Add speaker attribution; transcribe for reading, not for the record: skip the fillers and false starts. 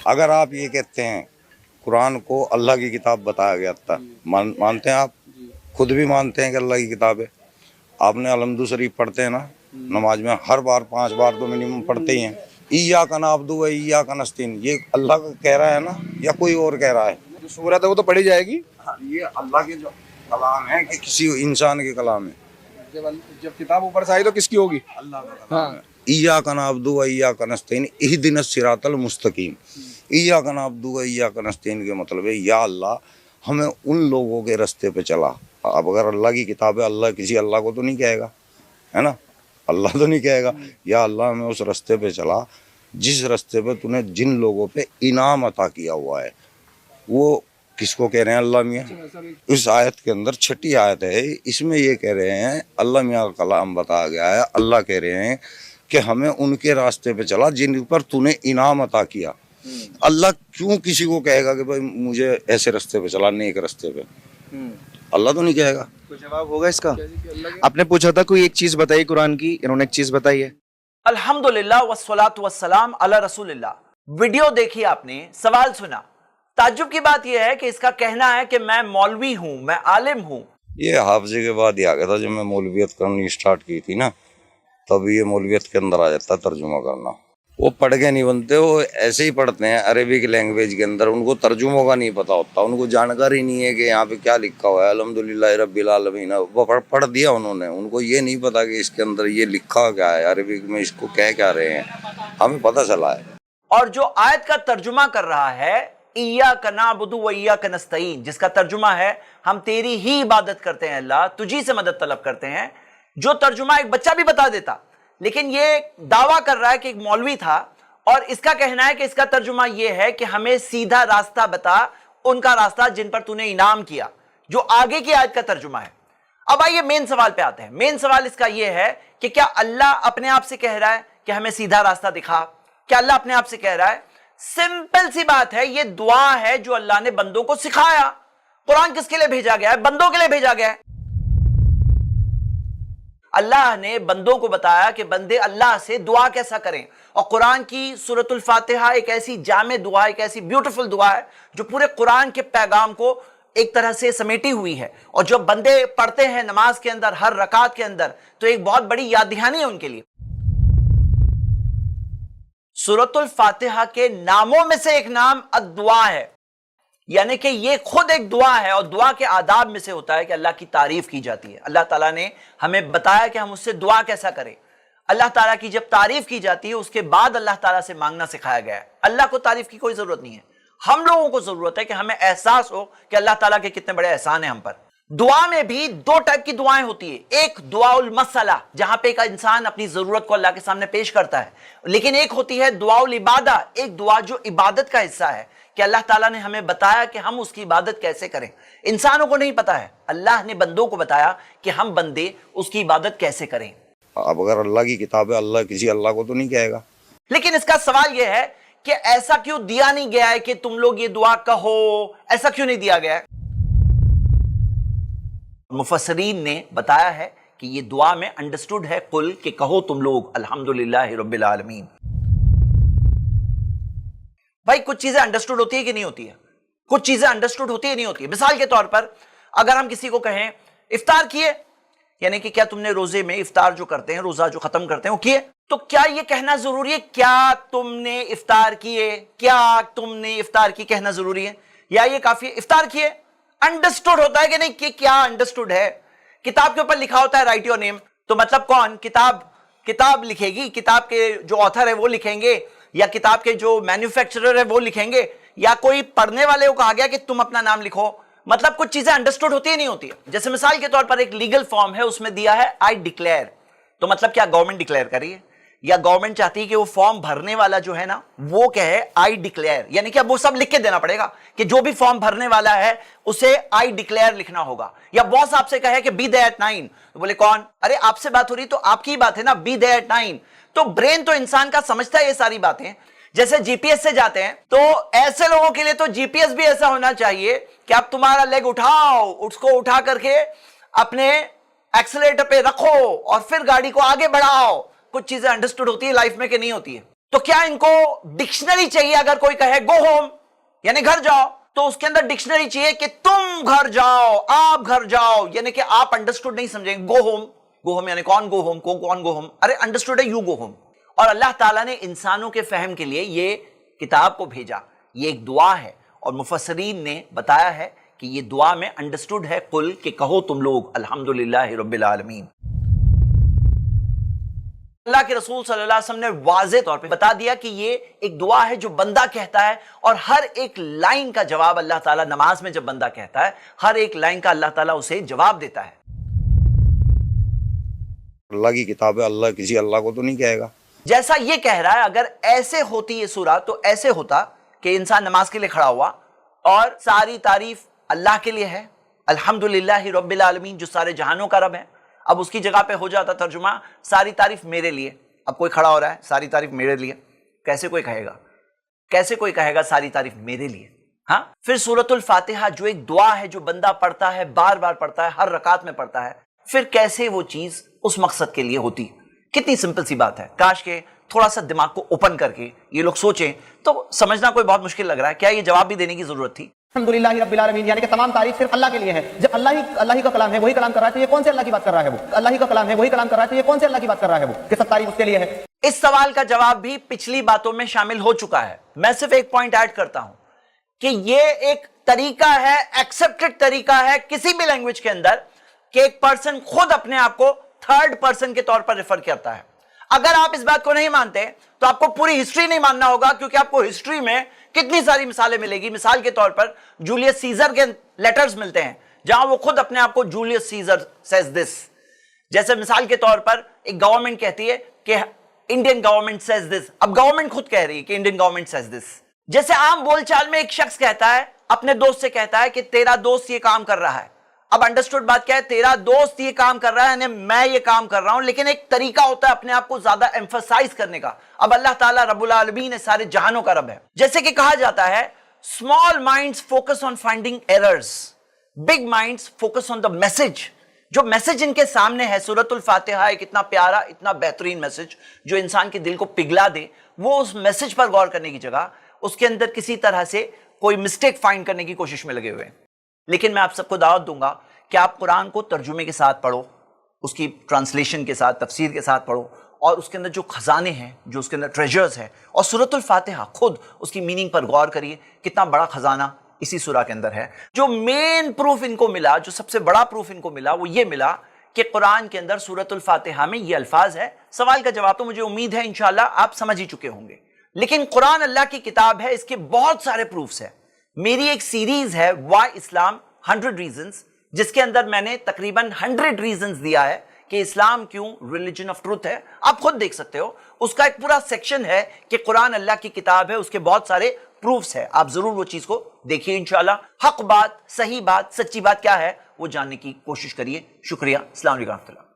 Speaker 1: اگر آپ یہ کہتے ہیں قرآن کو اللہ کی کتاب بتایا گیا تھا، مانتے ہیں آپ؟ خود بھی مانتے ہیں کہ اللہ کی کتاب ہے؟ آپ نے الحمد شریف پڑھتے ہیں نا نماز میں، ہر بار 5 بار تو منیمم پڑھتے ہی ہیں۔ ایاک نعبد و ایاک نستعین، یہ اللہ کا کہہ رہا ہے نا یا کوئی اور کہہ رہا ہے؟
Speaker 2: جو سورت ہے وہ تو پڑھی جائے گی،
Speaker 1: یہ اللہ کے جو کلام ہے کہ کسی انسان کے کلام ہے؟
Speaker 2: جب کتاب اوپر سے آئی تو کس کی ہوگی؟
Speaker 1: اللہ کا کلام ہے۔ ایاک نعبد و ایاک نستعین اہدنا الصراط المستقیم۔ ایاک نعبد و ایاک نستعین کے مطلب ہے یا اللہ ہمیں ان لوگوں کے راستے پہ چلا۔ اب اگر اللہ کی کتاب ہے، اللہ کسی اللہ کو تو نہیں کہے گا، ہے نا؟ اللہ تو نہیں کہے گا یا اللہ ہمیں اس راستے پہ چلا جس راستے پہ تو نے جن لوگوں پہ انعام عطا کیا ہوا ہے۔ وہ کس کو کہہ رہے ہیں؟ اللہ میاں۔ اس آیت کے اندر 6 آیت ہے، اس میں یہ کہہ رہے ہیں، اللہ میاں کا کلام بتایا گیا ہے، اللہ کہہ رہے ہیں کہ ہمیں ان کے راستے پہ چلا جن پر تو نے انعام عطا کیا۔ اللہ کیوں کسی کو کہے گا کہ بھائی مجھے ایسے راستے پہ چلا، نیک راستے پہ؟ اللہ تو نہیں کہے گا۔
Speaker 2: کوئی جواب ہوگا اس کا؟ آپ نے پوچھا تھا کوئی ایک چیز بتائی قرآن کی، انہوں نے ایک چیز بتائی ہے۔
Speaker 3: الحمدللہ والصلاۃ والسلام علی رسول اللہ۔ ویڈیو دیکھی آپ نے، سوال سنا، تعجب کی بات یہ ہے کہ اس کا کہنا ہے کہ میں مولوی ہوں، میں عالم ہوں۔
Speaker 1: یہ حافظے کے بعد ہی آ گیا تھا، جب میں مولویت کرنی اسٹارٹ کی تھی نا، تب یہ مولویت کے اندر آ جاتا ترجمہ کرنا۔ وہ پڑھ کے نہیں بنتے، وہ ایسے ہی پڑھتے ہیں عربک لینگویج کے اندر، ان کو ترجموں کا نہیں پتا ہوتا، ان کو جانکاری نہیں ہے کہ یہاں پہ کیا لکھا ہوا ہے۔ الحمدللہ رب العالمین وہ پڑھ دیا انہوں نے، ان کو یہ نہیں پتا کہ اس کے اندر یہ لکھا کیا ہے، عربک میں اس کو کہہ کیا رہے ہیں، ہمیں پتہ چلا ہے۔
Speaker 3: اور جو آیت کا ترجمہ کر رہا ہے ایاک نعبد و ایاک نستعین، جس کا ترجمہ ہے ہم تیری ہی عبادت کرتے ہیں اللہ، تجھی سے مدد طلب کرتے ہیں، جو ترجمہ ایک بچہ بھی بتا دیتا، لیکن یہ دعویٰ کر رہا ہے کہ ایک مولوی تھا، اور اس کا کہنا ہے کہ اس کا ترجمہ یہ ہے کہ ہمیں سیدھا راستہ بتا، ان کا راستہ جن پر تو نے انعام کیا، جو آگے کی آیت کا ترجمہ ہے۔ اب آئیے مین سوال پہ آتے ہیں۔ مین سوال اس کا یہ ہے کہ کیا اللہ اپنے آپ سے کہہ رہا ہے کہ ہمیں سیدھا راستہ دکھا؟ کیا اللہ اپنے آپ سے کہہ رہا ہے؟ سمپل سی بات ہے، یہ دعا ہے جو اللہ نے بندوں کو سکھایا۔ قرآن کس کے لیے بھیجا گیا ہے؟ بندوں کے لیے بھیجا گیا ہے۔ اللہ نے بندوں کو بتایا کہ بندے اللہ سے دعا کیسا کریں، اور قرآن کی سورۃ الفاتحہ ایک ایسی جامع دعا، ایک ایسی بیوٹیفل دعا ہے جو پورے قرآن کے پیغام کو ایک طرح سے سمیٹی ہوئی ہے، اور جو بندے پڑھتے ہیں نماز کے اندر ہر رکعت کے اندر تو ایک بہت بڑی یاد دہانی ہے ان کے لیے۔ سورۃ الفاتحہ کے ناموں میں سے ایک نام الدعا ہے، یعنی کہ یہ خود ایک دعا ہے، اور دعا کے آداب میں سے ہوتا ہے کہ اللہ کی تعریف کی جاتی ہے۔ اللہ تعالیٰ نے ہمیں بتایا کہ ہم اس سے دعا کیسا کریں۔ اللہ تعالیٰ کی جب تعریف کی جاتی ہے اس کے بعد اللہ تعالیٰ سے مانگنا سکھایا گیا ہے۔ اللہ کو تعریف کی کوئی ضرورت نہیں ہے، ہم لوگوں کو ضرورت ہے کہ ہمیں احساس ہو کہ اللہ تعالیٰ کے کتنے بڑے احسان ہیں ہم پر۔ دعا میں بھی 2 ٹائپ کی دعائیں ہوتی ہیں، ایک دعا المسئلہ جہاں پہ ایک انسان اپنی ضرورت کو اللہ کے سامنے پیش کرتا ہے، لیکن ایک ہوتی ہے دعا العبادہ، ایک دعا جو عبادت کا حصہ ہے کہ اللہ تعالیٰ نے ہمیں بتایا کہ ہم اس کی عبادت کیسے کریں۔ انسانوں کو نہیں پتا ہے، اللہ نے بندوں کو بتایا کہ ہم بندے اس کی عبادت کیسے کریں۔
Speaker 1: اب اگر اللہ کی کتاب ہے، اللہ کسی اللہ کو تو نہیں کہے گا۔
Speaker 3: لیکن اس کا سوال یہ ہے کہ ایسا کیوں دیا نہیں گیا ہے کہ تم لوگ یہ دعا کہو؟ ایسا کیوں نہیں دیا گیا ہے؟ مفسرین نے بتایا ہے کہ یہ دعا میں انڈرسٹوڈ ہے قل، کہ کہو تم لوگ الحمدللہ رب العالمین۔ بھائی کچھ چیزیں انڈرسٹوڈ ہوتی ہے کہ نہیں ہوتی ہے؟ کچھ چیزیں انڈرسٹوڈ ہوتی ہے نہیں ہوتی ہے۔ مثال کے طور پر اگر ہم کسی کو کہیں افطار کیے، یعنی کہ کیا تم نے روزے میں افطار جو کرتے ہیں، روزہ جو ختم کرتے ہیں وہ کیے، تو کیا یہ کہنا ضروری ہے کیا تم نے افطار کیے؟ کیا تم نے افطار کی کہنا ضروری ہے، یا یہ کافی ہے افطار کیے؟ انڈرسٹوڈ ہوتا ہے کہ نہیں؟ کہ کیا انڈرسٹوڈ ہے؟ کتاب کے اوپر لکھا ہوتا ہے رائٹ یور نیم، تو مطلب کون کتاب لکھے گی؟ کتاب کے جو آتھر ہے وہ لکھیں گے، یا کتاب کے جو مینوفیکچرر ہے وہ لکھیں گے، یا کوئی پڑھنے والے کو کہا گیا کہ تم اپنا نام لکھو؟ مطلب کچھ چیزیں انڈرسٹوڈ ہوتی ہے نہیں ہوتی ہے۔ جیسے مثال کے طور پر ایک لیگل فارم ہے، اس میں دیا ہے آئی ڈکلیئر، تو مطلب کیا گورنمنٹ ڈکلیئر کر رہی ہے، یا گورنمنٹ چاہتی ہے کہ وہ فارم بھرنے والا جو ہے نا وہ کہے آئی ڈکلیئر، یعنی کہ اب وہ سب لکھ کے دینا پڑے گا کہ جو بھی فارم بھرنے والا ہے اسے آئی ڈکلیئر لکھنا ہوگا۔ یا باس آپ سے کہے کہ بی دیر ایٹ 9، تو بولے کون؟ ارے آپ سے بات ہو رہی تو آپ کی بات ہے نا، بی دیر ایٹ 9۔ تو برین تو انسان کا سمجھتا ہے یہ ساری باتیں۔ جیسے جی پی ایس سے جاتے ہیں تو ایسے لوگوں کے لیے تو جی پی ایس بھی ایسا ہونا چاہیے کہ آپ تمہارا لیگ اٹھاؤ، اس کو اٹھا کر کے اپنے ایکسیلیٹر پہ رکھو اور پھر گاڑی کو آگے بڑھاؤ۔ کچھ چیزیں انڈرسٹوڈ ہوتی ہے لائف میں کہ نہیں ہوتی ہے؟ تو کیا ان کو ڈکشنری چاہیے؟ اگر کوئی کہے گو ہوم یعنی گھر جاؤ تو اس کے اندر ڈکشنری چاہیے کہ تم گھر جاؤ، آپ گھر جاؤ، یعنی کہ آپ انڈرسٹوڈ نہیں سمجھیں گے. گو ہوم یعنی کون گو ہوم، کون گو ہوم؟ ارے انڈرسٹوڈ ہے، یو گو ہوم. اور اللہ تعالیٰ نے انسانوں کے فہم کے لیے یہ کتاب کو بھیجا. یہ ایک دعا ہے اور مفسرین نے بتایا ہے کہ یہ دعا میں انڈرسٹوڈ ہے قل، کہ کہو تم لوگ الحمدللہ رب العالمین. اللہ کے رسول صلی اللہ علیہ وسلم نے واضح طور پہ بتا دیا کہ یہ ایک دعا ہے جو بندہ کہتا ہے، اور ہر ایک لائن کا جواب اللہ تعالیٰ نماز میں جب بندہ کہتا ہے، ہر ایک لائن کا اللہ تعالیٰ اسے جواب دیتا ہے.
Speaker 1: اللہ کی کتاب ہے، اللہ کسی اللہ کو تو نہیں کہے گا.
Speaker 3: جیسا یہ کہہ رہا ہے، اگر ایسے ہوتی یہ سورہ تو ایسے ہوتا کہ انسان نماز کے لیے کھڑا ہوا اور ساری تعریف اللہ کے لیے ہے، الحمدللہ رب العالمین، جو سارے جہانوں کا رب ہے. اب اس کی جگہ پہ ہو جاتا ترجمہ ساری تعریف میرے لیے. اب کوئی کھڑا ہو رہا ہے، ساری تعریف میرے لیے، کیسے کوئی کہے گا؟ کیسے کوئی کہے گا ساری تعریف میرے لیے؟ ہاں. پھر سورۃ الفاتحہ جو ایک دعا ہے جو بندہ پڑھتا ہے، بار بار پڑھتا ہے، ہر رکعت میں پڑھتا ہے، پھر کیسے وہ چیز اس مقصد کے لیے ہوتی؟ کتنی سمپل سی بات ہے. کاش کہ تھوڑا سا دماغ کو اوپن کر کے یہ لوگ سوچیں تو سمجھنا کوئی بہت مشکل لگ رہا ہے. کیا یہ جواب بھی دینے کی ضرورت تھی؟
Speaker 4: الحمدللہ رب العالمین، یعنی کہ تمام تعریف صرف اللہ کے لیے ہے. جب اللہ ہی کا کلام ہے، وہی کلام کر رہا ہے، تو یہ کون سے اللہ کی بات کر رہا ہے؟ وہ اللہ ہی کا کلام ہے، وہی کلام کر رہا ہے، تو یہ کون سے اللہ کی بات کر رہا ہے؟ وہ کہ سب تعریف اس کے لیے ہے.
Speaker 3: اس سوال کا جواب بھی پچھلی باتوں میں شامل ہو چکا ہے. میں صرف ایک پوائنٹ ایڈ کرتا ہوں کہ یہ ایک طریقہ ہے، ایکسپٹڈ طریقہ ہے کسی بھی لینگویج کے اندر، کہ ایک پرسن خود اپنے آپ کو تھرڈ پرسن کے طور پر ریفر کرتا ہے. اگر آپ اس بات کو نہیں مانتے تو آپ کو پوری ہسٹری نہیں ماننا ہوگا، کیونکہ آپ کو ہسٹری میں کتنی ساری مثالیں ملے گی. مثال کے طور پر جولیس سیزر کے لیٹرز ملتے ہیں جہاں وہ خود اپنے آپ کو جولیس سیزر سیز دس. جیسے مثال کے طور پر ایک گورنمنٹ کہتی ہے کہ انڈین گورنمنٹ سیز دس، اب گورنمنٹ خود کہہ رہی ہے کہ انڈین گورنمنٹ سیز دس. جیسے عام بول چال میں ایک شخص کہتا ہے، اپنے دوست سے کہتا ہے کہ تیرا دوست یہ کام کر رہا ہے. اب انڈرسٹوڈ بات کیا ہے؟ تیرا دوست یہ کام کر رہا ہے، یعنی میں یہ کام کر رہا ہوں، لیکن ایک طریقہ ہوتا ہے اپنے آپ کو زیادہ ایمفسائز کرنے کا. اب اللہ تعالیٰ رب العالمین سارے جہانوں کا رب ہے. جیسے کہ کہا جاتا ہے small minds focus on finding errors, big minds focus on the message. جو میسج ان کے سامنے ہے، سورۃ الفاتحہ ایک اتنا پیارا، اتنا بہترین میسج جو انسان کے دل کو پگھلا دے، وہ اس میسج پر غور کرنے کی جگہ اس کے اندر کسی طرح سے کوئی مسٹیک فائنڈ کرنے کی کوشش میں لگے ہوئے ہیں. لیکن میں آپ سب کو دعوت دوں گا کہ آپ قرآن کو ترجمے کے ساتھ پڑھو، اس کی ٹرانسلیشن کے ساتھ، تفسیر کے ساتھ پڑھو، اور اس کے اندر جو خزانے ہیں، جو اس کے اندر ٹریجرز ہیں، اور سورۃ الفاتحہ خود اس کی میننگ پر غور کریے. کتنا بڑا خزانہ اسی سورہ کے اندر ہے. جو مین پروف ان کو ملا، جو سب سے بڑا پروف ان کو ملا، وہ یہ ملا کہ قرآن کے اندر سورۃ الفاتحہ میں یہ الفاظ ہے. سوال کا جواب تو مجھے امید ہے انشاءاللہ آپ سمجھ ہی چکے ہوں گے. لیکن قرآن اللہ کی کتاب ہے، اس کے بہت سارے پروفس ہیں. میری ایک سیریز ہے وائی اسلام 100 ریزنز، جس کے اندر میں نے تقریباً 100 ریزنز دیا ہے کہ اسلام کیوں ریلیجن آف ٹروتھ ہے. آپ خود دیکھ سکتے ہو، اس کا ایک پورا سیکشن ہے کہ قرآن اللہ کی کتاب ہے، اس کے بہت سارے پروفس ہے. آپ ضرور وہ چیز کو دیکھیے انشاءاللہ. حق بات، صحیح بات، سچی بات کیا ہے وہ جاننے کی کوشش کریے. شکریہ. السلام علیکم ورحمۃ اللہ.